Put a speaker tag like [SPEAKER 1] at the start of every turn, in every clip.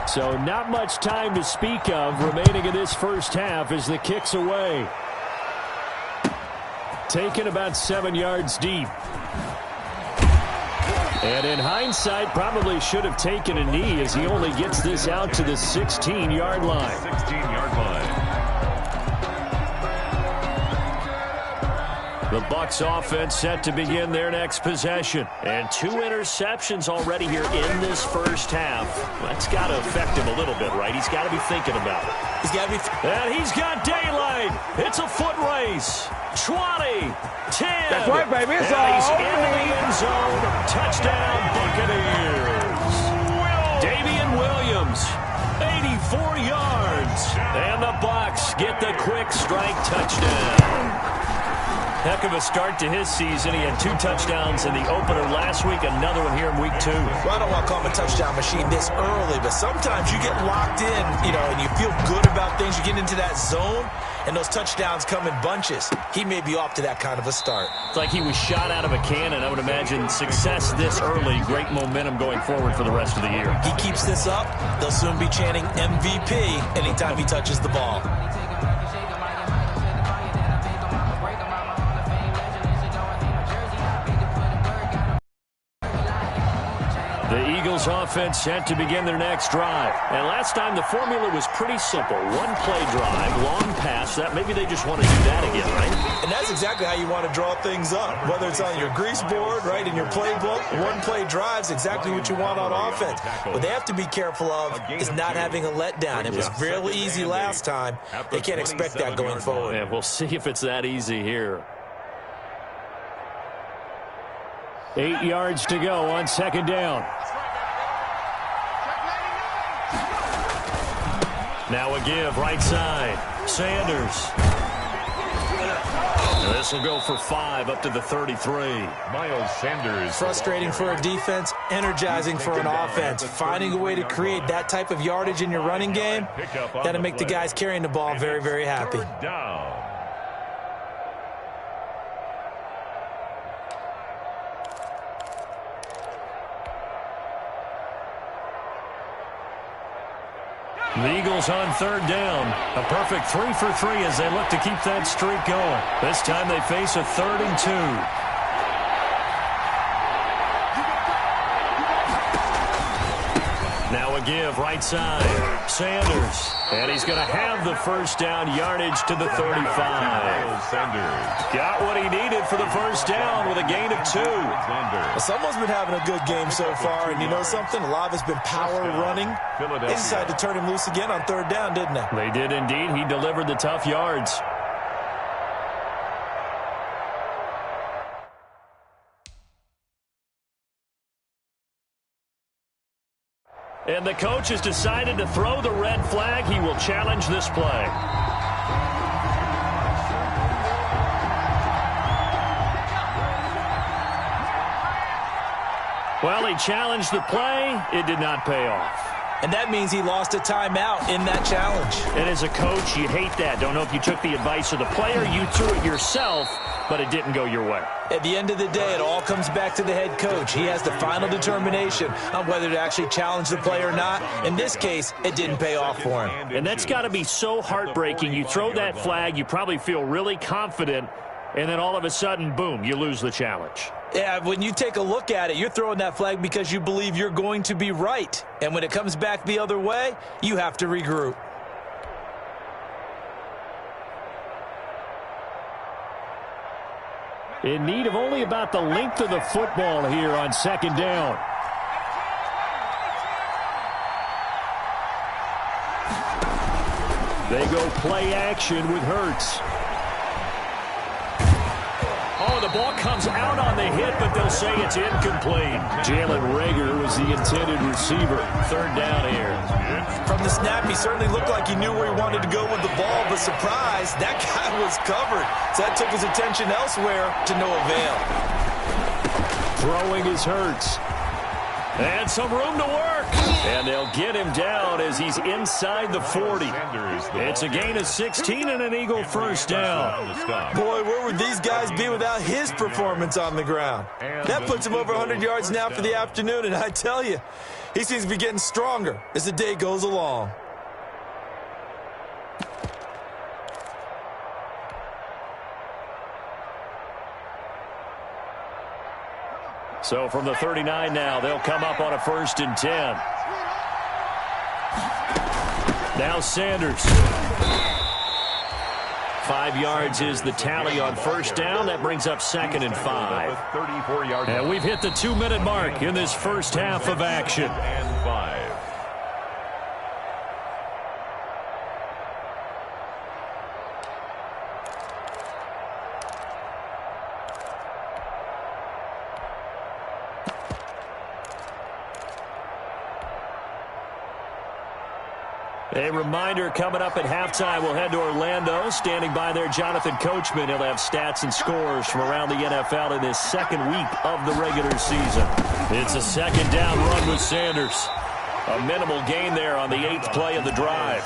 [SPEAKER 1] So not much time to speak of remaining in this first half as the kick's away. Taken about 7 yards deep. And in hindsight, probably should have taken a knee as he only gets this out to the 16-yard line.
[SPEAKER 2] 16-yard line.
[SPEAKER 1] The Bucs offense set to begin their next possession. And 2 interceptions already here in this first half. That's got to affect him a little bit, right? He's got to be thinking about it.
[SPEAKER 3] He's got to be.
[SPEAKER 1] And he's got daylight. It's a foot race. 20, 10.
[SPEAKER 4] That's right, baby. It's
[SPEAKER 1] and
[SPEAKER 4] all
[SPEAKER 1] he's
[SPEAKER 4] over.
[SPEAKER 1] in the end zone. Touchdown, Buccaneers. Davian Williams, 84 yards. And the Bucs get the quick strike touchdown. Heck of a start to his season. He had 2 touchdowns in the opener last week, another one here in week 2.
[SPEAKER 3] Well, I don't want to call him a touchdown machine this early, but sometimes you get locked in, and you feel good about things. You get into that zone, and those touchdowns come in bunches. He may be off to that kind of a start.
[SPEAKER 1] It's like he was shot out of a cannon. I would imagine success this early, great momentum going forward for the rest of the year.
[SPEAKER 3] He keeps this up, they'll soon be chanting MVP anytime he touches the ball.
[SPEAKER 1] The Eagles offense set to begin their next drive. And last time the formula was pretty simple. 1-play drive, long pass. That maybe they just want to do that again, right?
[SPEAKER 3] And that's exactly how you want to draw things up. Whether it's on your grease board, right, in your playbook, 1-play drive's exactly what you want on offense. What they have to be careful of is not having a letdown. It was really easy last time. They can't expect that going forward.
[SPEAKER 1] And we'll see if it's that easy here. 8 yards to go on second down. Now a give right side. Sanders. This will go for 5 up to the 33.
[SPEAKER 2] Miles Sanders.
[SPEAKER 3] Frustrating for a defense, energizing for an offense. Finding a way to create that type of yardage in your running game, that'll make the guys carrying the ball very, very happy.
[SPEAKER 2] Down.
[SPEAKER 1] The Eagles on third down. A perfect 3 for 3 as they look to keep that streak going. This time they face a 3rd and 2. Now a give right side. Sanders. And he's going to have the first down, yardage to the 35.
[SPEAKER 2] Sanders.
[SPEAKER 1] Got what he needed for the first down with a gain of 2.
[SPEAKER 3] Well, someone's been having a good game so far, and you know something? A lot of it's been power running. They decided to turn him loose again on third down, didn't they?
[SPEAKER 1] They did indeed. He delivered the tough yards. And the coach has decided to throw the red flag. He will challenge this play. Well, he challenged the play. It did not pay off.
[SPEAKER 3] And that means he lost a timeout in that challenge.
[SPEAKER 1] And as a coach, you hate that. Don't know if you took the advice of the player. You threw it yourself, but it didn't go your way.
[SPEAKER 3] At the end of the day, it all comes back to the head coach. He has the final determination on whether to actually challenge the play or not. In this case, it didn't pay off for him.
[SPEAKER 1] And that's got to be so heartbreaking. You throw that flag, you probably feel really confident, and then all of a sudden, boom, you lose the challenge.
[SPEAKER 3] Yeah, when you take a look at it, you're throwing that flag because you believe you're going to be right. And when it comes back the other way, you have to regroup.
[SPEAKER 1] In need of only about the length of the football here on second down. They go play action with Hurts. Oh, the ball comes out on the hit, but they'll say it's incomplete. Jalen Reagor was the intended receiver. Third down here.
[SPEAKER 3] From the snap, he certainly looked like he knew where he wanted to go with the ball, but surprise, that guy was covered. So that took his attention elsewhere to no avail.
[SPEAKER 1] Throwing is Hurts. And some room to work. And they'll get him down as he's inside the 40. It's a gain of 16 and an Eagle first down.
[SPEAKER 3] Boy, where would these guys be without his performance on the ground? That puts him over 100 yards now for the afternoon, and I tell you, He seems to be getting stronger as the day goes along.
[SPEAKER 1] So from the 39 now, they'll come up on a 1st and 10. Now Sanders. 5 yards is the tally on 1st down. That brings up 2nd and 5. And we've hit the 2-minute mark in this first half of action.
[SPEAKER 2] And 5.
[SPEAKER 1] A reminder, coming up at halftime, we'll head to Orlando. Standing by there, Jonathan Coachman. He'll have stats and scores from around the NFL in this 2nd week of the regular season. It's a 2nd down run with Sanders. A minimal gain there on the 8th play of the drive.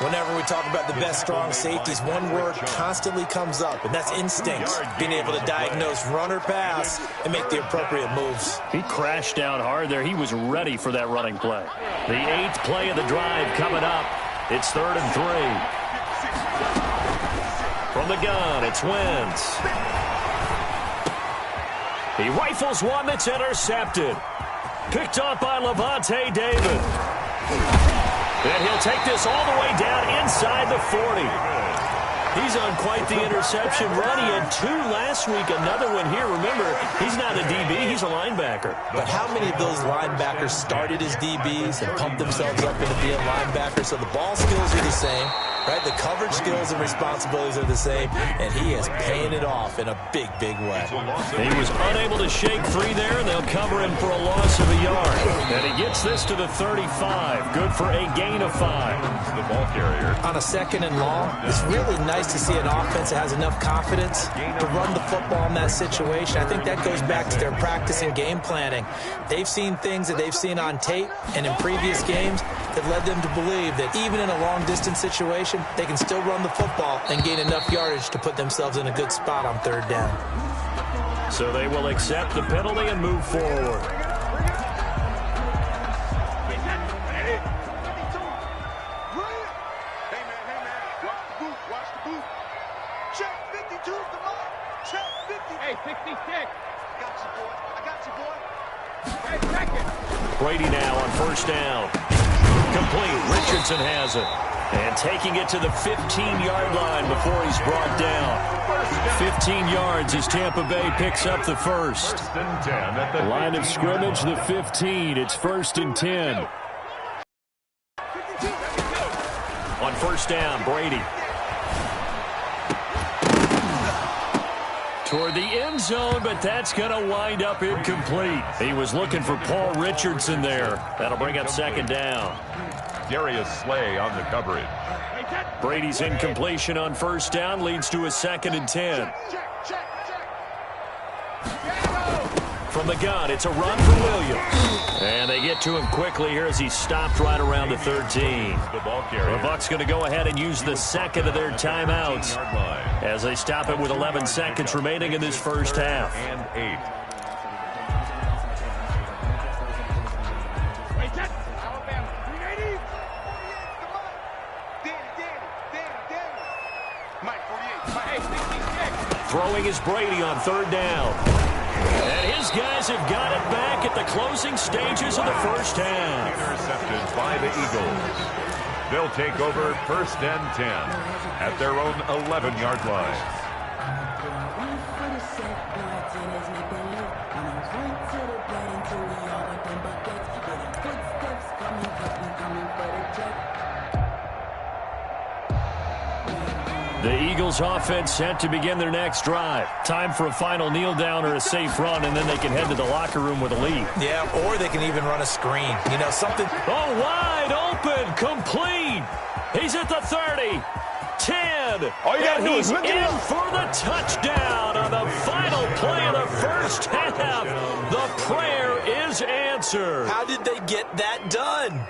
[SPEAKER 3] Whenever we talk about the best strong safeties, one word constantly comes up, and that's instincts. Being able to diagnose run or pass and make the appropriate moves.
[SPEAKER 1] He crashed down hard there. He was ready for that running play. The 8th play of the drive coming up. It's 3rd and 3. From the gun, it's Wentz. He rifles one that's intercepted. Picked off by Levante David. And he'll take this all the way down inside the 40. He's on quite the interception run. He had 2 last week, another one here. Remember, he's not a DB, he's a linebacker.
[SPEAKER 3] But how many of those linebackers started as DBs and pumped themselves up into being linebackers? So the ball skills are the same, right? The coverage skills and responsibilities are the same, and he is paying it off in a big, big way.
[SPEAKER 1] He was unable to shake free there, and they'll cover him for a loss of a yard. And he gets this to the 35. Good for a gain of 5.
[SPEAKER 2] The ball carrier.
[SPEAKER 3] On a 2nd and long, it's really nice to see an offense that has enough confidence to run the football in that situation. I think that goes back to their practice and game planning. They've seen things that they've seen on tape and in previous games that led them to believe that even in a long-distance situation, they can still run the football and gain enough yardage to put themselves in a good spot on 3rd down.
[SPEAKER 1] So they will accept the penalty and move forward. Brady now on 1st down. Complete. Richardson has it. And taking it to the 15-yard line before he's brought down. 15 yards as Tampa Bay picks up the 1st. Line of scrimmage, the 15. It's 1st and 10. On 1st down, Brady. Toward the end zone, but that's going to wind up incomplete. He was looking for Paul Richardson there. That'll bring up 2nd down.
[SPEAKER 2] Darius Slay on the coverage.
[SPEAKER 1] Brady's incompletion on 1st down leads to a 2nd and 10. From the gun, it's a run for Williams. And they get to him quickly here as he stopped right around the 13.
[SPEAKER 2] The ball carrier.
[SPEAKER 1] The Bucs going to go ahead and use the 2nd of their timeouts as they stop it with 11 seconds remaining in this first half.
[SPEAKER 2] And 8.
[SPEAKER 1] Throwing is Brady on 3rd down. And his guys have got it back at the closing stages of the first half.
[SPEAKER 2] Intercepted by the Eagles. They'll take over 1st and 10 at their own 11-yard line.
[SPEAKER 1] The Eagles offense set to begin their next drive. Time for a final kneel down or a safe run, and then they can head to the locker room with a lead.
[SPEAKER 3] Yeah, or they can even run a screen. You know, something.
[SPEAKER 1] Oh, wide open, complete. He's at the 30, 10, and he's in for the touchdown on the final play of the first half. The prayer is answered.
[SPEAKER 3] How did they get that done?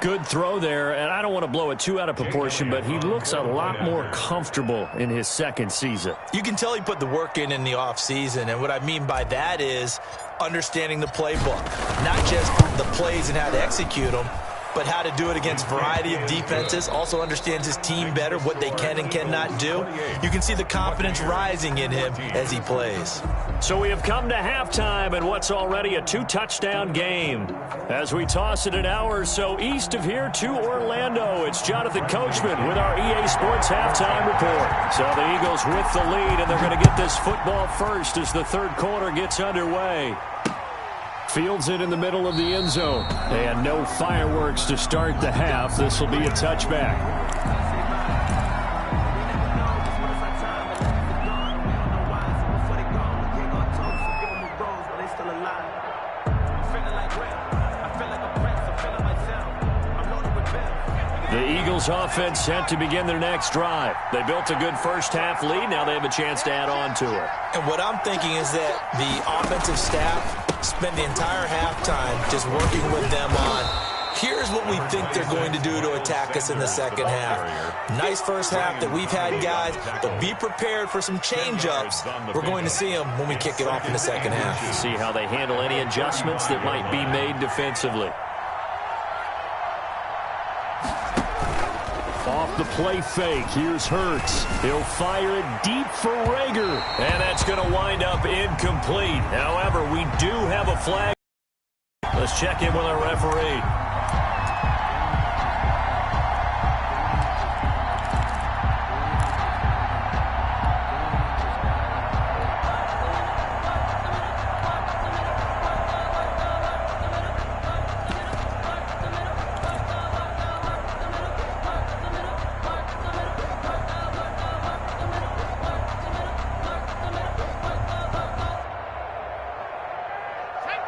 [SPEAKER 1] Good throw there, and I don't want to blow it too out of proportion, but he looks a lot more comfortable in his 2nd season.
[SPEAKER 3] You can tell he put the work in the offseason, and what I mean by that is understanding the playbook. Not just the plays and how to execute them, but how to do it against a variety of defenses. Also understands his team better, what they can and cannot do. You can see the confidence rising in him as he plays.
[SPEAKER 1] So we have come to halftime in what's already a 2-touchdown game. As we toss it an hour or so east of here to Orlando, it's Jonathan Coachman with our EA Sports Halftime Report. So the Eagles with the lead, and they're going to get this football first as the third quarter gets underway. Fields it in the middle of the end zone. And no fireworks to start the half. This will be a touchback. The Eagles offense set to begin their next drive. They built a good first-half lead. Now they have a chance to add on to it.
[SPEAKER 3] And what I'm thinking is that the offensive staff spent the entire halftime just working with them on, here's what we think they're going to do to attack us in the second half. Nice first half that we've had, guys, but be prepared for some change-ups. We're going to see them when we kick it off in the second half.
[SPEAKER 1] See how they handle any adjustments that might be made defensively. Off the play fake, here's Hurts. He'll fire it deep for Rager. And that's going to wind up incomplete. However, we do have a flag. Let's check in with our referee.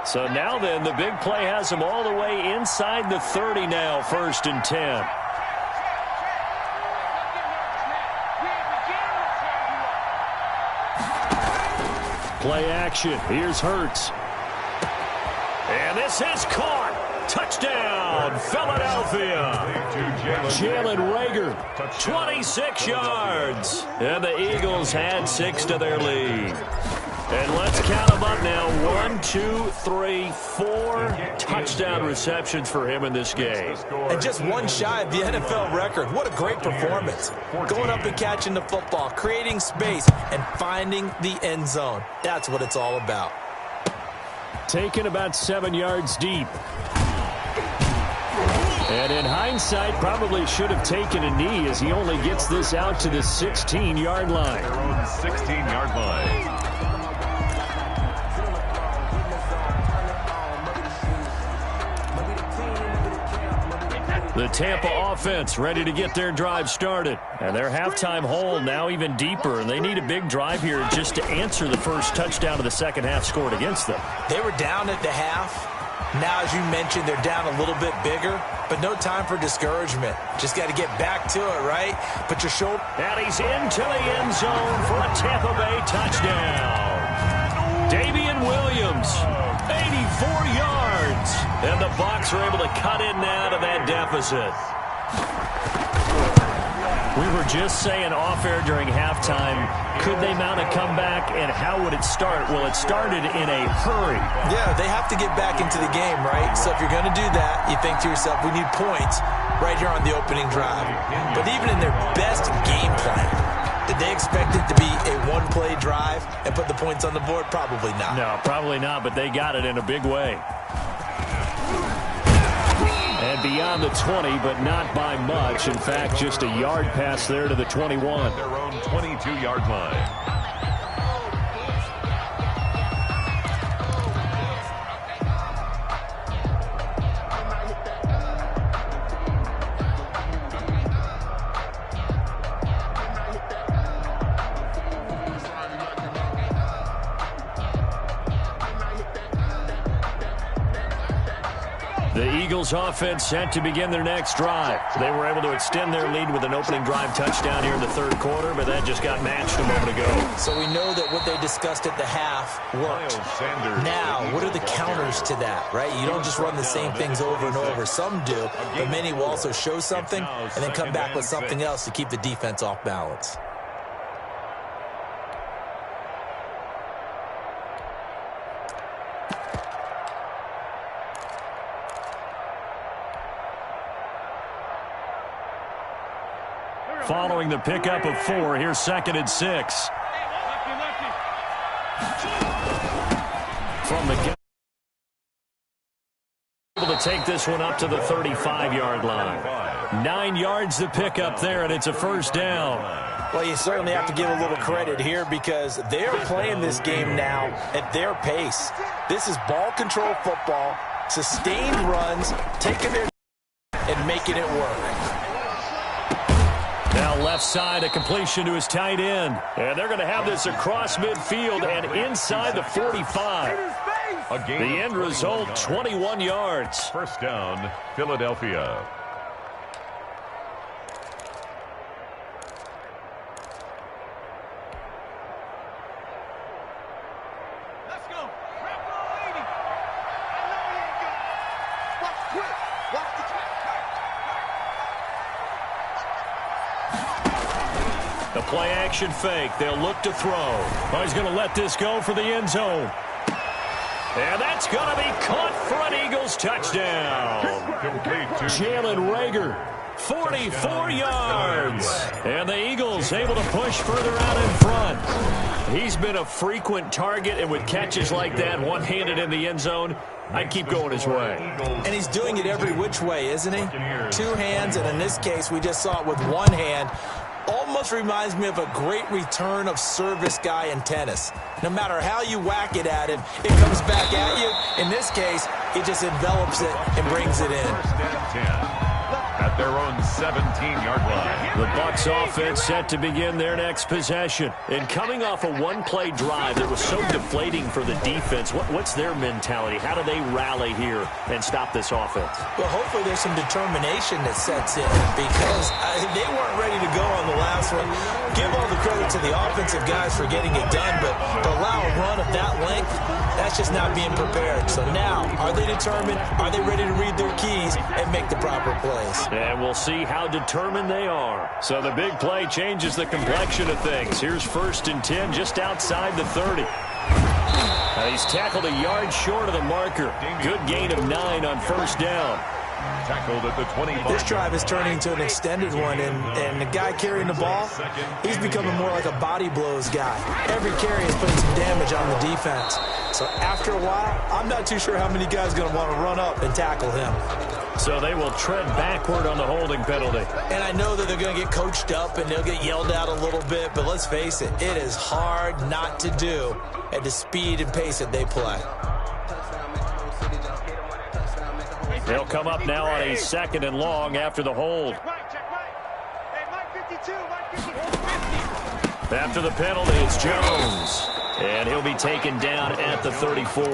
[SPEAKER 1] So now then, the big play has them all the way inside the 30 now, 1st and 10. Play action. Here's Hurts. And this is caught. Touchdown, Philadelphia. Jalen Rager, 26 yards. And the Eagles had 6 to their lead. And let's count them up now. 1, 2, 3, 4 touchdown receptions for him in this game.
[SPEAKER 3] And just one shy of the NFL record. What a great performance. Going up and catching the football, creating space, and finding the end zone. That's what it's all about.
[SPEAKER 1] Taken about 7 yards deep. And in hindsight, probably should have taken a knee as he only gets this out to the 16-yard line.
[SPEAKER 2] Their own 16-yard line.
[SPEAKER 1] The Tampa offense ready to get their drive started. And their halftime hole now even deeper. And they need a big drive here just to answer the first touchdown of the second half scored against them.
[SPEAKER 3] They were down at the half. Now, as you mentioned, they're down a little bit bigger. But no time for discouragement. Just got to get back to it, right? Put your shoulder.
[SPEAKER 1] And he's into the end zone for a Tampa Bay touchdown. Davian Williams, 84 yards. And the Bucs are able to cut in now to that deficit. We were just saying off-air during halftime, could they mount a comeback, and how would it start? Well, it started in a hurry.
[SPEAKER 3] Yeah, they have to get back into the game, right? So if you're going to do that, you think to yourself, we need points right here on the opening drive. But even in their best game plan, did they expect it to be a one-play drive and put the points on the board? Probably not.
[SPEAKER 1] No, probably not, but they got it in a big way. And beyond the 20, but not by much. In fact, just a yard pass there to the 21.
[SPEAKER 2] Their own 22-yard line.
[SPEAKER 1] The Eagles offense set to begin their next drive. They were able to extend their lead with an opening drive touchdown here in the third quarter, but that just got matched a moment ago.
[SPEAKER 3] So we know that what they discussed at the half worked. Now, what are the counters to that, right? You don't just run the same things over and over. Some do, but many will also show something and then come back with something else to keep the defense off balance.
[SPEAKER 1] following the pickup of 4. Here's 2nd and 6. From the able to take this one up to the 35-yard line. 9 yards to pick up there, and it's a first down.
[SPEAKER 3] Well, you certainly have to give a little credit here because they're playing this game now at their pace. This is ball control football, sustained runs, taking their and making it work.
[SPEAKER 1] Now left side, a completion to his tight end. And they're going to have this across midfield and inside the 45. The end result, 21 yards.
[SPEAKER 2] First down, Philadelphia.
[SPEAKER 4] Let's go. Watch quick. Watch the track.
[SPEAKER 1] The play action fake. They'll look to throw. Oh, he's going to let this go for the end zone. And that's going to be caught for an Eagles touchdown. Jalen Reagor, 44 yards. And the Eagles able to push further out in front. He's been a frequent target, and with catches like that, one-handed in the end zone, I'd keep going his way.
[SPEAKER 3] And he's doing it every which way, isn't he? 2 hands, and in this case, we just saw it with 1 hand. Almost reminds me of a great return of service guy in tennis. No matter how you whack it at him, it comes back at you. In this case, he just envelops it and brings it in.
[SPEAKER 2] First and 10 at their own 17-yard line.
[SPEAKER 1] The Bucs offense set to begin their next possession. And coming off a one-play drive that was so deflating for the defense, what's their mentality? How do they rally here and stop this offense?
[SPEAKER 3] Well, hopefully there's some determination that sets in because they weren't ready to go on the last one. Give all the credit to the offensive guys for getting it done, but to allow a run of that length, that's just not being prepared. So now, are they determined? Are they ready to read their keys and make the proper plays?
[SPEAKER 1] And we'll see how determined they are. So the big play changes the complexion of things. Here's 1st and 10 just outside the 30. He's tackled a yard short of the marker. Good gain of 9 on first down.
[SPEAKER 2] Tackled at the 25.
[SPEAKER 3] This drive is turning into an extended one, and the guy carrying the ball, he's becoming more like a body blows guy. Every carry is putting some damage on the defense. So after a while, I'm not too sure how many guys are going to want to run up and tackle him.
[SPEAKER 1] So they will tread backward on the holding penalty.
[SPEAKER 3] And I know that they're going to get coached up and they'll get yelled at a little bit, but let's face it, it is hard not to do at the speed and pace that they play.
[SPEAKER 1] They'll come up now on a 2nd and long after the hold. After the penalty, it's Jones. And he'll be taken down at the 34.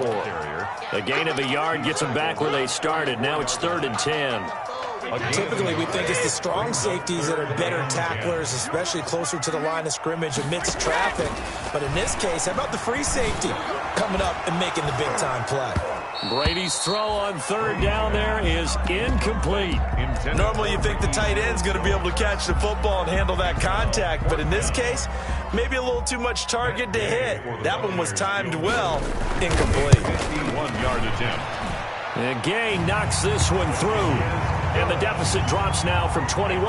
[SPEAKER 1] A gain of a yard gets them back where they started. Now it's 3rd and 10.
[SPEAKER 3] Typically, we think it's the strong safeties that are better tacklers, especially closer to the line of scrimmage amidst traffic. But in this case, how about the free safety coming up and making the big-time play?
[SPEAKER 1] Brady's throw on 3rd down there is incomplete.
[SPEAKER 3] Normally, you think the tight end's going to be able to catch the football and handle that contact. But in this case, maybe a little too much target to hit. That one was timed well. Incomplete.
[SPEAKER 2] 51-yard attempt.
[SPEAKER 1] And Gay knocks this one through. And the deficit drops now from 21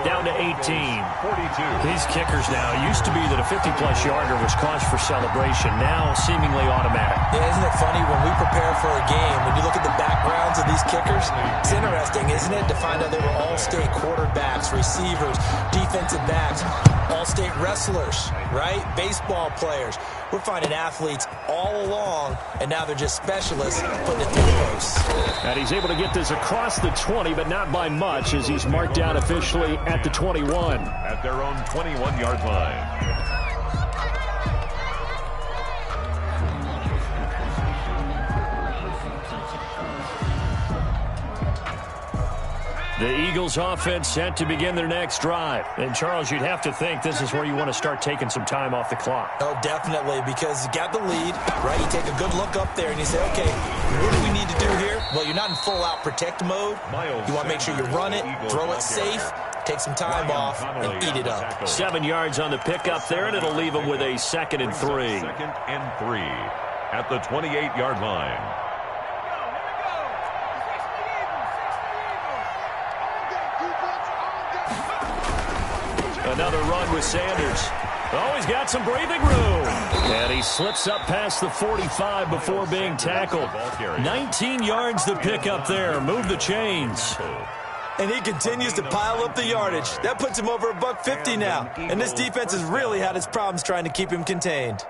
[SPEAKER 1] down to 18.
[SPEAKER 2] 42.
[SPEAKER 1] These kickers now, it used to be that a 50-plus yarder was cause for celebration. Now seemingly automatic.
[SPEAKER 3] Yeah, isn't it funny when we prepare for a game, when you look at the backgrounds of these kickers, it's interesting, isn't it, to find out they were all-state quarterbacks, receivers, defensive backs, all-state wrestlers, right? Baseball players. We're finding athletes all along, and now they're just specialists putting it through the posts.
[SPEAKER 1] And he's able to get this across the 20, but not by much, as he's marked out officially at the 21.
[SPEAKER 2] At their own 21-yard line.
[SPEAKER 1] The Eagles offense set to begin their next drive. And, Charles, you'd have to think this is where you want to start taking some time off the clock.
[SPEAKER 3] Oh, definitely, because you got the lead, right? You take a good look up there and you say, okay, what do we need to do here? Well, you're not in full-out protect mode. You want to make sure you run it, throw it safe, take some time off, and eat it up.
[SPEAKER 1] 7 yards on the pickup there, and it'll leave them with a 2nd and 3.
[SPEAKER 2] 2nd and 3 at the 28-yard line.
[SPEAKER 1] Another run with Sanders. Oh, he's got some breathing room. And he slips up past the 45 before being tackled. 19 yards to pick up there. Move the chains.
[SPEAKER 3] And he continues to pile up the yardage. That puts him over $150 now. And this defense has really had its problems trying to keep him contained.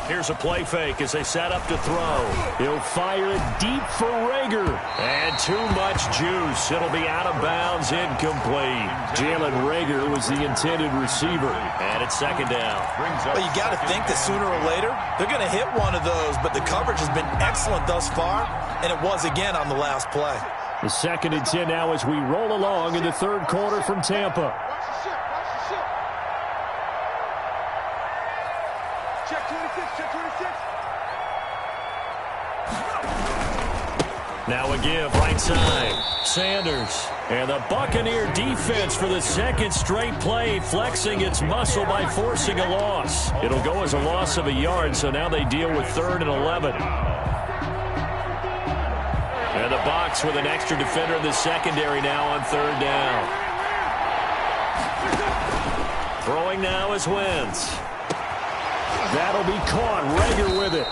[SPEAKER 1] Here's a play fake as they set up to throw. He'll fire it deep for Rager. And too much juice. It'll be out of bounds, incomplete. Jalen Rager was the intended receiver. And it's second down.
[SPEAKER 3] Well, you got to think that sooner or later, they're going to hit one of those. But the coverage has been excellent thus far. And it was again on the last play.
[SPEAKER 1] The 2nd and 10 now as we roll along in the third quarter from Tampa.
[SPEAKER 4] Check 26, check 26.
[SPEAKER 1] Now a give right side. Sanders. And the Buccaneer defense for the second straight play, flexing its muscle by forcing a loss. It'll go as a loss of a yard, so now they deal with 3rd and 11. And the box with an extra defender in the secondary now on 3rd down. Throwing now is Wentz. That'll be caught. Rager with it.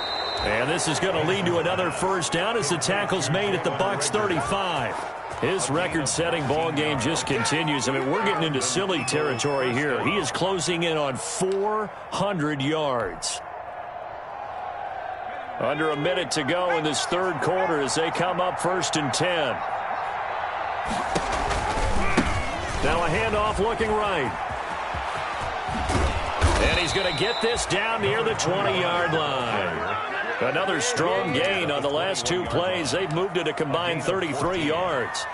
[SPEAKER 1] And this is going to lead to another first down as the tackle's made at the Bucs 35. His record-setting ball game just continues. I mean, we're getting into silly territory here. He is closing in on 400 yards. Under a minute to go in this third quarter as they come up 1st and 10. Now a handoff looking right. And he's going to get this down near the 20-yard line. Another strong gain on the last 2 plays. They've moved it a combined 33 yards.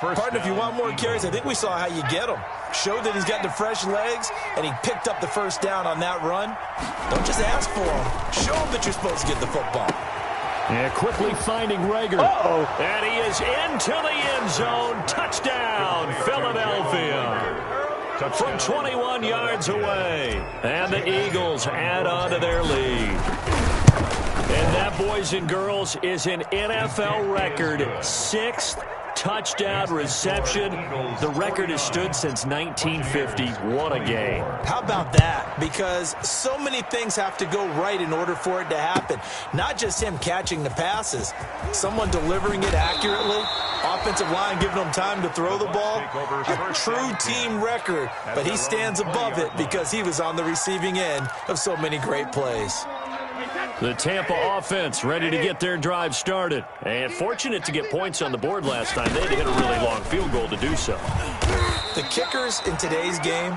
[SPEAKER 3] Partner, if you want more carries, I think we saw how you get them. Showed that he's got the fresh legs, and he picked up the first down on that run. Don't just ask for them. Show them that you're supposed to get the football.
[SPEAKER 1] And quickly finding Rager. And he is into the end zone. Touchdown, Philadelphia. From 21 yards away. And the Eagles add on to their lead. And that, boys and girls, is an NFL record 6th touchdown reception. The record has stood since 1950. What a game.
[SPEAKER 3] How about that? Because so many things have to go right in order for it to happen. Not just him catching the passes. Someone delivering it accurately. Offensive line giving him time to throw the ball. A true team record. But he stands above it because he was on the receiving end of so many great plays.
[SPEAKER 1] The Tampa offense ready to get their drive started. And fortunate to get points on the board last time. They had to hit a really long field goal to do so.
[SPEAKER 3] The kickers in today's game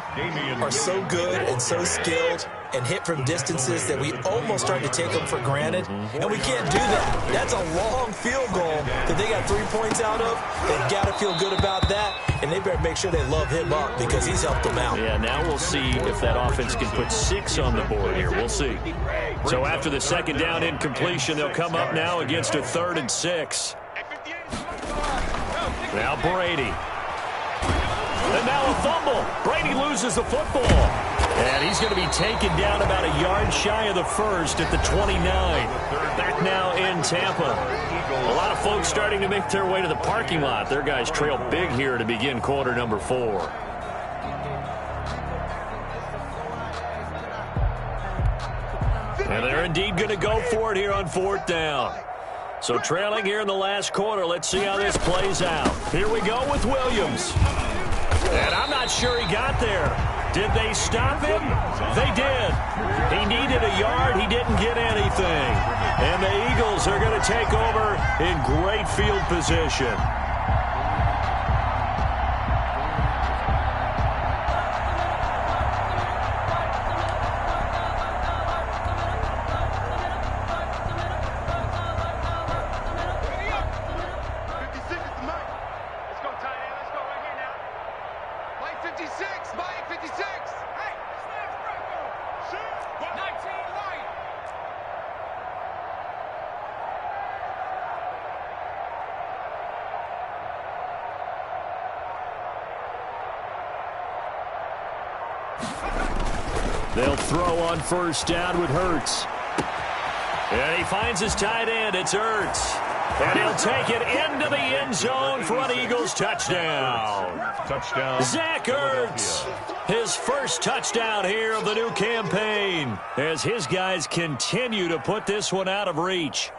[SPEAKER 3] are so good and so skilled and hit from distances that we almost start to take them for granted. And we can't do that. That's a long field goal that they got 3 points out of. They've got to feel good about that. And they better make sure they love him up because he's helped them out.
[SPEAKER 1] Yeah, now we'll see if that offense can put 6 on the board here. We'll see. So after the second down incompletion, they'll come up now against a 3rd and 6. Now Brady. And now a fumble. Brady loses the football. And he's going to be taken down about a yard shy of the first at the 29. Back now in Tampa. A lot of folks starting to make their way to the parking lot. Their guys trail big here to begin quarter number 4. And they're indeed going to go for it here on 4th down. So trailing here in the last quarter. Let's see how this plays out. Here we go with Williams. And I'm not sure he got there. Did they stop him? They did. He needed a yard. He didn't get anything. And the Eagles are going to take over in great field position. They'll throw on first down with Hurts. And he finds his tight end. It's Hurts. And he'll take it into the end zone for an Eagles touchdown.
[SPEAKER 2] Touchdown.
[SPEAKER 1] Zach Ertz, his first touchdown here of the new campaign, as his guys continue to put this one out of reach.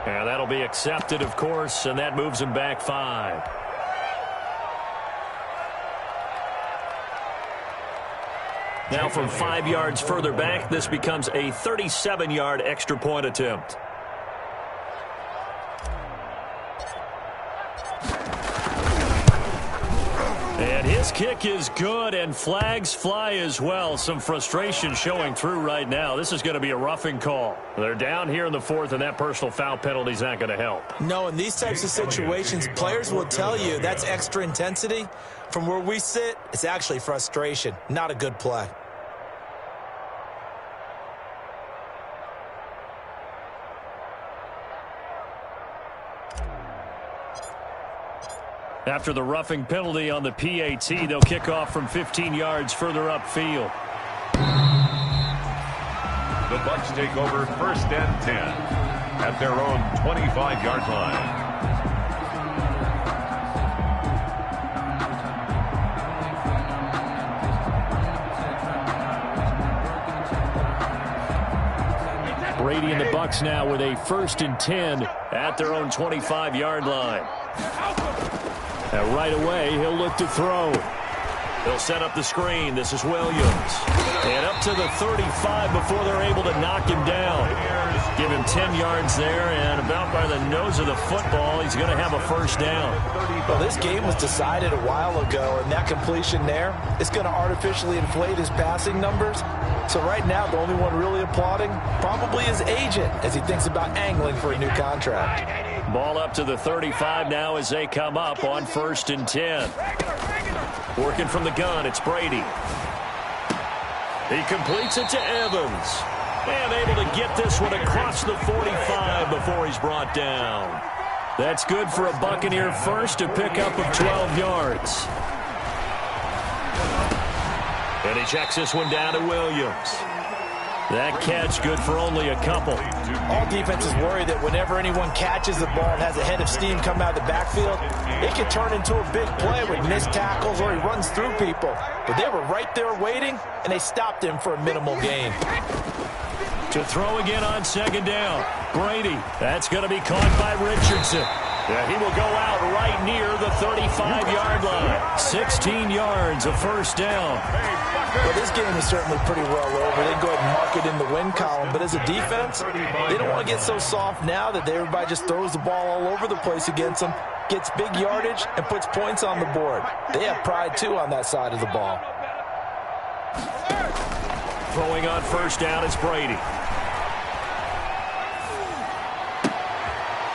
[SPEAKER 1] And that'll be accepted, of course, and that moves him back 5. Now from 5 yards further back, this becomes a 37-yard extra point attempt. And his kick is good, and flags fly as well. Some frustration showing through right now. This is going to be a roughing call. They're down here in the 4th, and that personal foul penalty is not going to help.
[SPEAKER 3] No, in these types of situations, players will tell you that's extra intensity. From where we sit, it's actually frustration, not a good play.
[SPEAKER 1] After the roughing penalty on the PAT, they'll kick off from 15 yards further upfield.
[SPEAKER 2] The Bucs take over first and 10 at their own 25-yard line.
[SPEAKER 1] Brady and the Bucs now with a 1st and 10 at their own 25-yard line. And right away, he'll look to throw. He'll set up the screen. This is Williams. And up to the 35 before they're able to knock him down. Give him 10 yards there, and about by the nose of the football, he's going to have a first down.
[SPEAKER 3] Well, this game was decided a while ago, and that completion there is going to artificially inflate his passing numbers. So right now, the only one really applauding probably his agent as he thinks about angling for a new contract.
[SPEAKER 1] Ball up to the 35 now as they come up on 1st and 10. Working from the gun, it's Brady. He completes it to Evans. And able to get this one across the 45 before he's brought down. That's good for a Buccaneer first, a pickup of 12 yards. And he checks this one down to Williams. That catch good for only a couple.
[SPEAKER 3] All defenses worry that whenever anyone catches the ball and has a head of steam come out of the backfield, it can turn into a big play with missed tackles or he runs through people. But they were right there waiting, and they stopped him for a minimal gain.
[SPEAKER 1] To throw again on 2nd down. Brady. That's going to be caught by Richardson. Yeah, he will go out right near the 35-yard line. 16 yards, a first down.
[SPEAKER 3] Well, this game is certainly pretty well over. They can go ahead and mark it in the win column. But as a defense, they don't want to get so soft now that everybody just throws the ball all over the place against them, gets big yardage, and puts points on the board. They have pride, too, on that side of the ball.
[SPEAKER 1] Throwing on first down is Brady.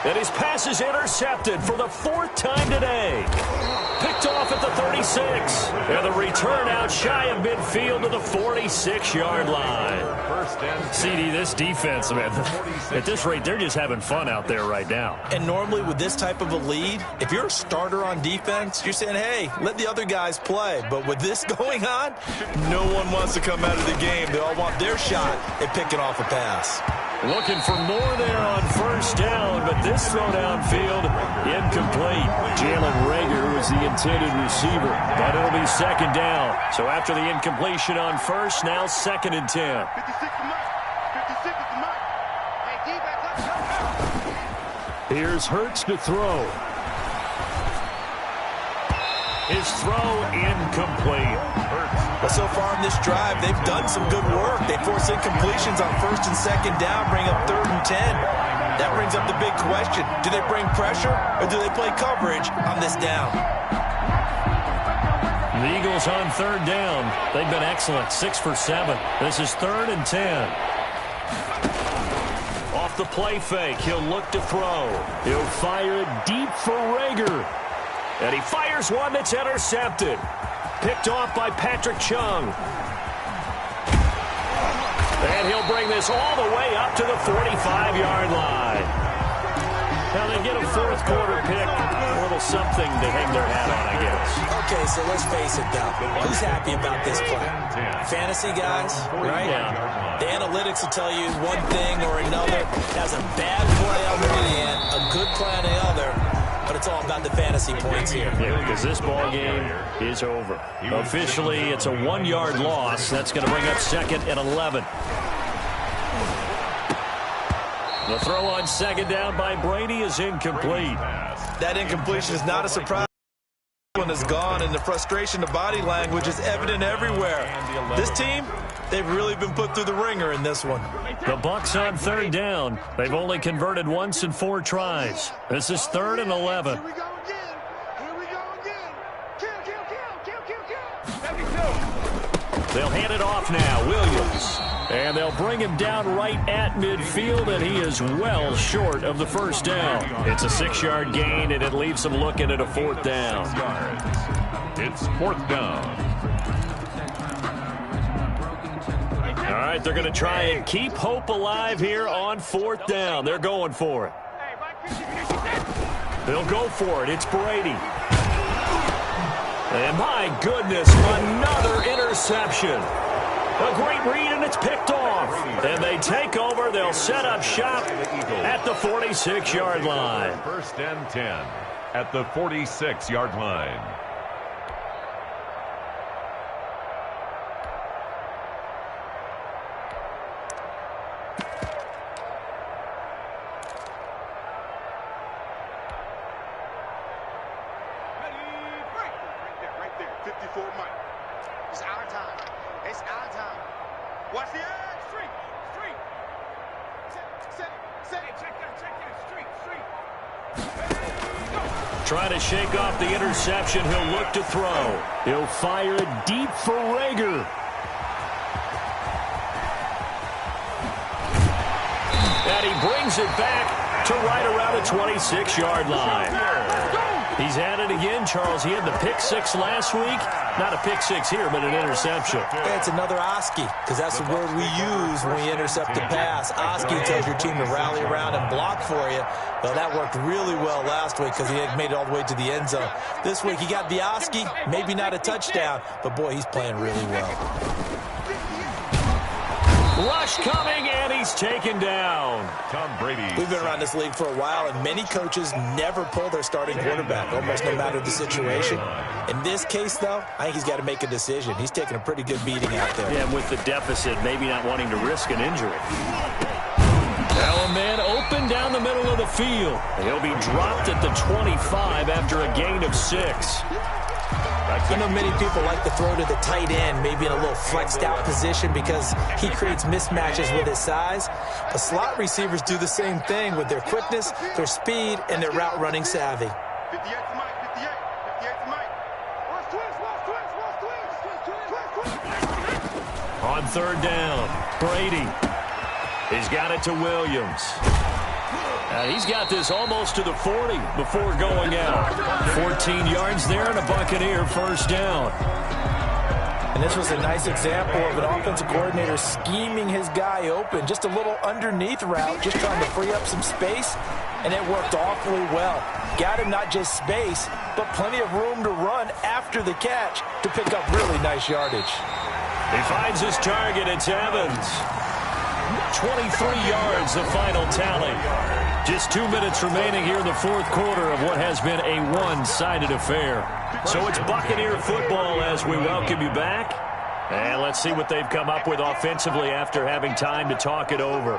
[SPEAKER 1] And his pass is intercepted for the 4th time today. Picked off at the 36. And the return out shy of midfield to the 46-yard line. CD, this defense, man, at this rate, they're just having fun out there right now.
[SPEAKER 3] And normally with this type of a lead, if you're a starter on defense, you're saying, hey, let the other guys play. But with this going on, no one wants to come out of the game. They all want their shot at picking off a pass.
[SPEAKER 1] Looking for more there on first down, but this throw downfield incomplete. Jalen Reagor was the intended receiver, but it'll be 2nd down. So after the incompletion on first, now 2nd and 10.
[SPEAKER 4] 56 is the mark. Hey, defense,
[SPEAKER 1] Here's Hurts to throw. His throw incomplete.
[SPEAKER 3] But so far in this drive, they've done some good work. They force incompletions on 1st and 2nd down, bring up 3rd and 10. That brings up the big question. Do they bring pressure or do they play coverage on this down?
[SPEAKER 1] The Eagles on 3rd down. They've been excellent, 6 for 7. This is 3rd and 10. Off the play fake, he'll look to throw. He'll fire it deep for Rager. And he fires one that's intercepted. Picked off by Patrick Chung. And he'll bring this all the way up to the 45-yard line. Now they get a 4th quarter pick. A little something to hang their hat on, I guess.
[SPEAKER 3] Okay, so let's face it, though. Who's happy about this play? Fantasy guys, right?
[SPEAKER 1] Yeah.
[SPEAKER 3] The analytics will tell you one thing or another. Has a bad play on the one hand, a good play on the other. But it's all about the fantasy points here.
[SPEAKER 1] Yeah, because this ball game is over. Officially, it's a 1-yard loss. That's going to bring up 2nd and 11. The throw on 2nd down by Brady is incomplete.
[SPEAKER 3] That incompletion is not a surprise. One is gone, and the frustration, the body language is evident everywhere. This team, they've really been put through the ringer in this one.
[SPEAKER 1] The Bucs on 3rd down. They've only converted once in 4 tries. This is 3rd and 11.
[SPEAKER 4] Here we go again. Here we go again. Kill.
[SPEAKER 1] They'll hand it off now. Williams. And they'll bring him down right at midfield, and he is well short of the 1st down. It's a 6-yard gain, and it leaves them looking at a 4th down.
[SPEAKER 2] It's 4th down.
[SPEAKER 1] All right, they're going to try and keep hope alive here on 4th down. They're going for it. They'll go for it. It's Brady. And my goodness, another interception. A great read, and it's picked off. And they take over. They'll set up shop at the 46-yard line.
[SPEAKER 2] 1st and 10 at the 46-yard line.
[SPEAKER 4] Right there. 54 Mike. It's our time. It's our time. Watch the edge. Street. Set it. Check that. Street.
[SPEAKER 1] Trying to shake off the interception. He'll look to throw. He'll fire it deep for Rager. And he brings it back to right around the 26-yard line. He's at it again, Charles. He had the pick 6 last week. Not a pick 6 here, but an interception.
[SPEAKER 3] It's another Oski, because that's the word we use when we intercept a pass. Oski tells your team to rally around and block for you. Well, that worked really well last week because he had made it all the way to the end zone. This week, he got the Oski, maybe not a touchdown, but, boy, he's playing really well.
[SPEAKER 1] Rush coming, and he's taken down.
[SPEAKER 2] Tom Brady.
[SPEAKER 3] We've been around this league for a while, and many coaches never pull their starting quarterback, almost no matter the situation. In this case, though, I think he's got to make a decision. He's taking a pretty good beating out there.
[SPEAKER 1] Yeah, with the deficit, maybe not wanting to risk an injury. Now a man open down the middle of the field. He'll be dropped at the 25 after a gain of 6.
[SPEAKER 3] I know many people like to throw to the tight end, maybe in a little flexed out position because he creates mismatches with his size. But slot receivers do the same thing with their quickness, their speed, and their route running savvy.
[SPEAKER 4] 58 to Mike. 58 to Mike. Watch twist.
[SPEAKER 1] On 3rd down, Brady. He's got it to Williams. He's got this almost to the 40 before going out. 14 yards there and a Buccaneer 1st down.
[SPEAKER 3] And this was a nice example of an offensive coordinator scheming his guy open. Just a little underneath route, just trying to free up some space, and it worked awfully well. Got him not just space, but plenty of room to run after the catch to pick up really nice yardage.
[SPEAKER 1] He finds his target. It's Evans. 23 yards, the final tally. Just 2 minutes remaining here in the 4th quarter of what has been a one-sided affair. So it's Buccaneer football as we welcome you back. And let's see what they've come up with offensively after having time to talk it over.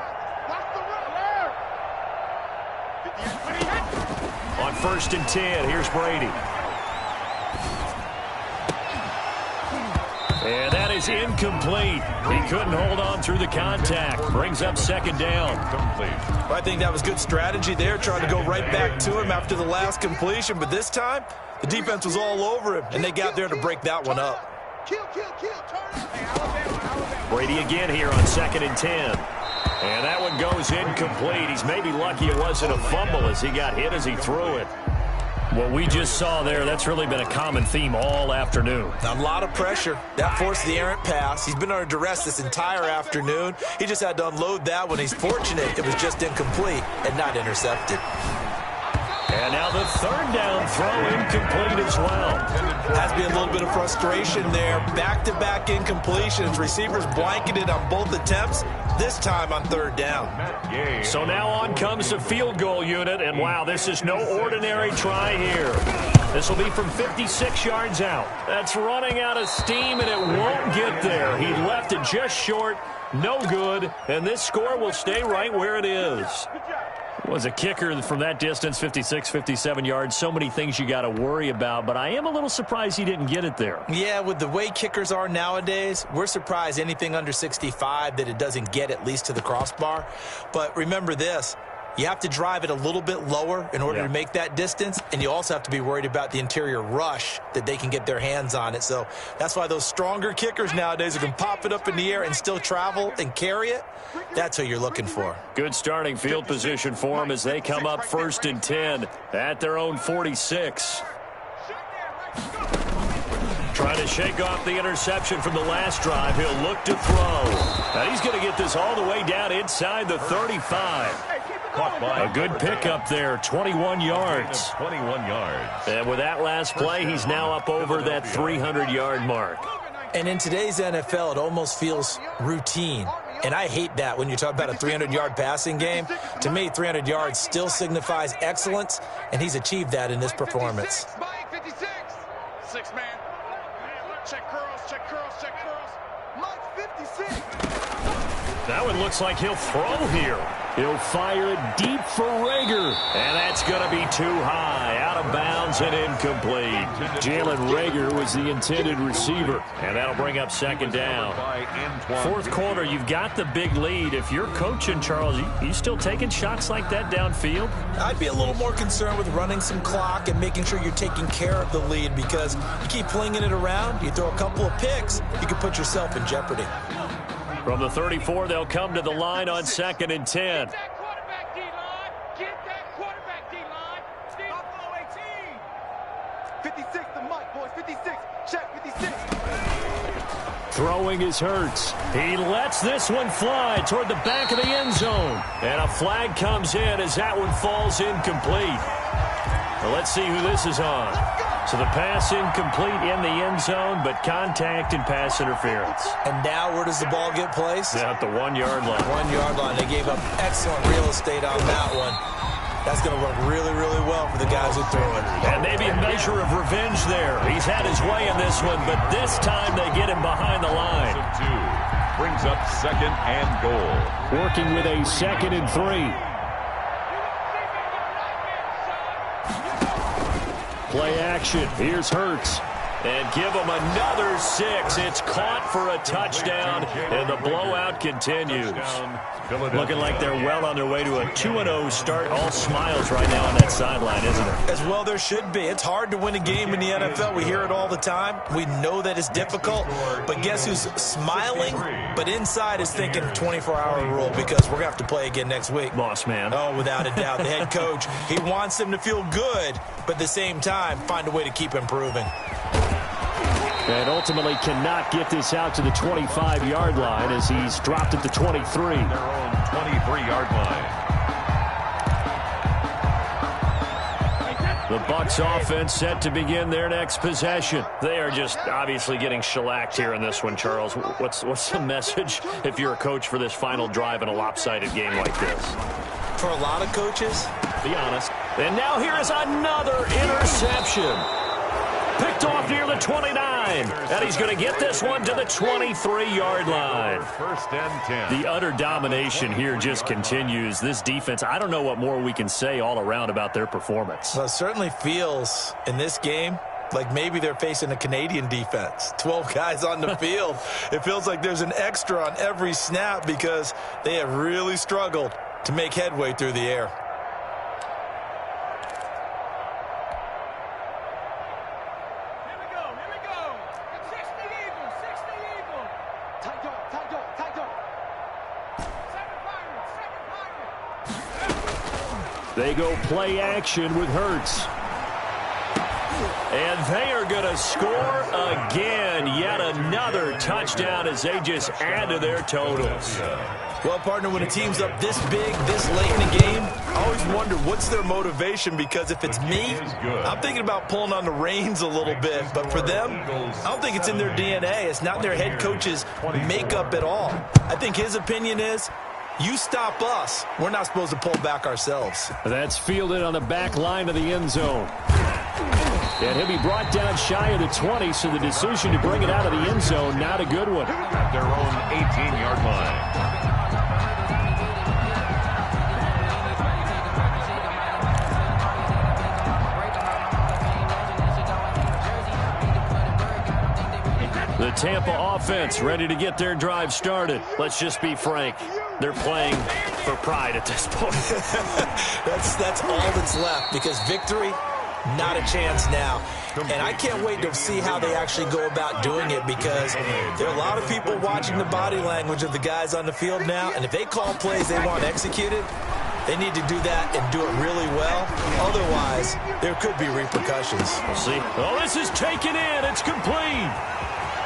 [SPEAKER 1] On 1st and 10, here's Brady. And that is incomplete. He couldn't hold on through the contact. Brings up second down.
[SPEAKER 3] Well, I think that was good strategy there, trying to go right back to him after the last completion. But this time, the defense was all over him, and they got there to break that one up.
[SPEAKER 1] Brady again here on 2nd and 10. And that one goes incomplete. He's maybe lucky it wasn't a fumble as he got hit as he threw it. What we just saw there, that's really been a common theme all afternoon.
[SPEAKER 3] A lot of pressure. That forced the errant pass. He's been under duress this entire afternoon. He just had to unload that one. He's fortunate it was just incomplete and not intercepted.
[SPEAKER 1] And now the 3rd down throw incomplete as well.
[SPEAKER 3] Has to be a little bit of frustration there. Back-to-back incompletions. Receivers blanketed on both attempts, this time on 3rd down.
[SPEAKER 1] So now on comes the field goal unit, and wow, this is no ordinary try here. This will be from 56 yards out. That's running out of steam, and it won't get there. He left it just short, no good, and this score will stay right where it is. Was a kicker from that distance, 56, 57 yards. So many things you got to worry about, but I am a little surprised he didn't get it there.
[SPEAKER 3] Yeah, with the way kickers are nowadays, we're surprised anything under 65 that it doesn't get at least to the crossbar. But remember this, you have to drive it a little bit lower in order to make that distance, and you also have to be worried about the interior rush that they can get their hands on it. So that's why those stronger kickers nowadays who can pop it up in the air and still travel and carry it, that's who you're looking for.
[SPEAKER 1] Good starting field position for them as they come up 1st and 10 at their own 46. Trying to shake off the interception from the last drive. He'll look to throw. Now he's going to get this all the way down inside the 35. A good pickup there, 21 yards.
[SPEAKER 2] 21 yards.
[SPEAKER 1] And with that last play, he's now up over that 300-yard mark.
[SPEAKER 3] And in today's NFL, it almost feels routine. And I hate that when you talk about a 300-yard passing game. To me, 300 yards still signifies excellence, and he's achieved that in this performance.
[SPEAKER 4] 6 man. Check curls, check curls, check curls. Mike 56.
[SPEAKER 1] That one looks like he'll throw here. He'll fire it deep for Rager. And that's going to be too high. Out of bounds and incomplete. Jalen Rager was the intended receiver. And that'll bring up 2nd down. 4th quarter, you've got the big lead. If you're coaching, Charles, you still taking shots like that downfield?
[SPEAKER 3] I'd be a little more concerned with running some clock and making sure you're taking care of the lead, because you keep flinging it around, you throw a couple of picks, you can put yourself in jeopardy.
[SPEAKER 1] From the 34, they'll come to the line on 2nd and 10.
[SPEAKER 4] Get that quarterback D-line. Get that quarterback D-line. Buffalo 18. 56 to Mike, boys. 56. Check 56.
[SPEAKER 1] Throwing is Hurts. He lets this one fly toward the back of the end zone. And a flag comes in as that one falls incomplete. Well, let's see who this is on. So the pass incomplete in the end zone, but contact and pass interference.
[SPEAKER 3] And now where does the ball get placed?
[SPEAKER 1] At the 1-yard line.
[SPEAKER 3] 1-yard line. They gave up excellent real estate on that one. That's going to work really, really well for the guys who threw it.
[SPEAKER 1] And maybe a measure of revenge there. He's had his way in this one, but this time they get him behind the line.
[SPEAKER 2] Brings up 2nd and goal.
[SPEAKER 1] Working with a 2nd and 3. Play action. Here's Hurts. And give him another 6. It's caught for a touchdown, and the blowout continues. Looking like they're well on their way to a 2-0 start. All smiles right now on that sideline, isn't it?
[SPEAKER 3] As well there should be. It's hard to win a game in the NFL. We hear it all the time. We know that it's difficult. But guess who's smiling? But inside is thinking 24-hour rule, because we're going to have to play again next week.
[SPEAKER 1] Boss man.
[SPEAKER 3] Oh, without a doubt. The head coach, he wants them to feel good, but at the same time, find a way to keep improving.
[SPEAKER 1] And ultimately cannot get this out to the 25-yard line as he's dropped at the 23.
[SPEAKER 2] Their own 23-yard line.
[SPEAKER 1] The Bucs offense set to begin their next possession. They are just obviously getting shellacked here in this one, Charles. What's the message if you're a coach for this final drive in a lopsided game like this?
[SPEAKER 3] For a lot of coaches,
[SPEAKER 1] be honest. And now here is another interception. Picked off near the 29. And he's going to get this one to the 23-yard line.
[SPEAKER 2] 1st and 10.
[SPEAKER 1] The utter domination here just continues. This defense, I don't know what more we can say all around about their performance.
[SPEAKER 3] well, it certainly feels in this game like maybe they're facing a Canadian defense. 12 guys on the field. It feels like there's an extra on every snap because they have really struggled to make headway through the air.
[SPEAKER 4] Here we go. 60 Eagles. Tight dog. Seven Pirates.
[SPEAKER 1] They go play action with Hurts. And they are going to score again. Yet another touchdown as they just add to their totals.
[SPEAKER 3] Well, partner, when a team's up this big, this late in the game, I always wonder what's their motivation, because if it's me, I'm thinking about pulling on the reins a little bit. But for them, I don't think it's in their DNA. It's not their head coach's makeup at all. I think his opinion is, you stop us, we're not supposed to pull back ourselves.
[SPEAKER 1] That's fielded on the back line of the end zone. And he'll be brought down shy of the 20, so the decision to bring it out of the end zone, not a good one.
[SPEAKER 2] At their own 18-yard line.
[SPEAKER 1] The Tampa offense ready to get their drive started. Let's just be frank. They're playing for pride at this point.
[SPEAKER 3] That's all that's left, because victory, not a chance now. And I can't wait to see how they actually go about doing it, because there are a lot of people watching the body language of the guys on the field now, and if they call plays they want executed, they need to do that and do it really well. Otherwise, there could be repercussions.
[SPEAKER 1] We'll see. Oh, this is taken in. It's complete.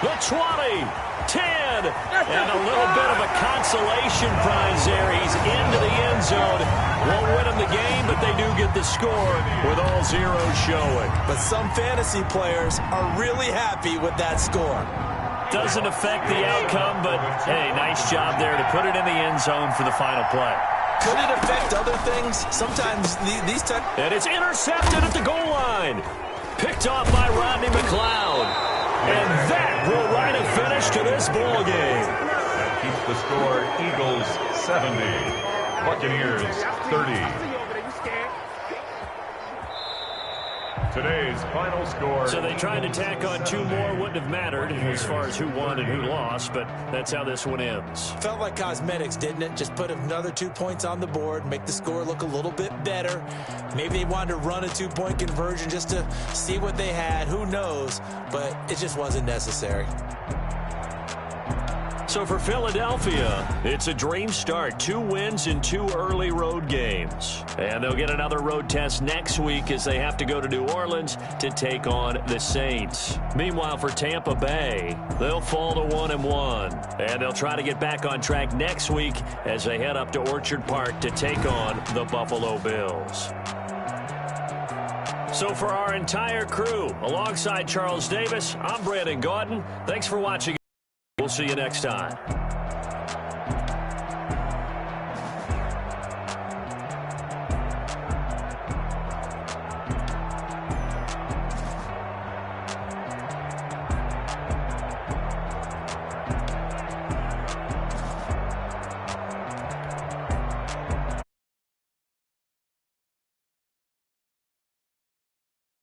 [SPEAKER 1] The 20, 10, and a little bit of a consolation prize there. He's into the end zone. Won't win him the game, but they do get the score with all zeros showing.
[SPEAKER 3] But some fantasy players are really happy with that score.
[SPEAKER 1] Doesn't affect the outcome, but, hey, nice job there to put it in the end zone for the final play.
[SPEAKER 3] Could it affect other things? Sometimes these types...
[SPEAKER 1] And it's intercepted at the goal line. Picked off by Rodney McLeod. And that will write a finish to this ball game.
[SPEAKER 2] That keeps the score Eagles 70, Buccaneers 30. Today's final score.
[SPEAKER 1] So they tried to tack on two more. Wouldn't have mattered as far as who won and who lost, but that's how this one ends.
[SPEAKER 3] Felt like cosmetics, didn't it? Just put another 2 points on the board, make the score look a little bit better. Maybe they wanted to run a 2-point conversion just to see what they had. Who knows? But it just wasn't necessary.
[SPEAKER 1] So for Philadelphia, it's a dream start. 2 wins in 2 early road games. And they'll get another road test next week as they have to go to New Orleans to take on the Saints. Meanwhile, for Tampa Bay, they'll fall to 1-1. And they'll try to get back on track next week as they head up to Orchard Park to take on the Buffalo Bills. So for our entire crew, alongside Charles Davis, I'm Brandon Gaudin. Thanks for watching. We'll see you next time.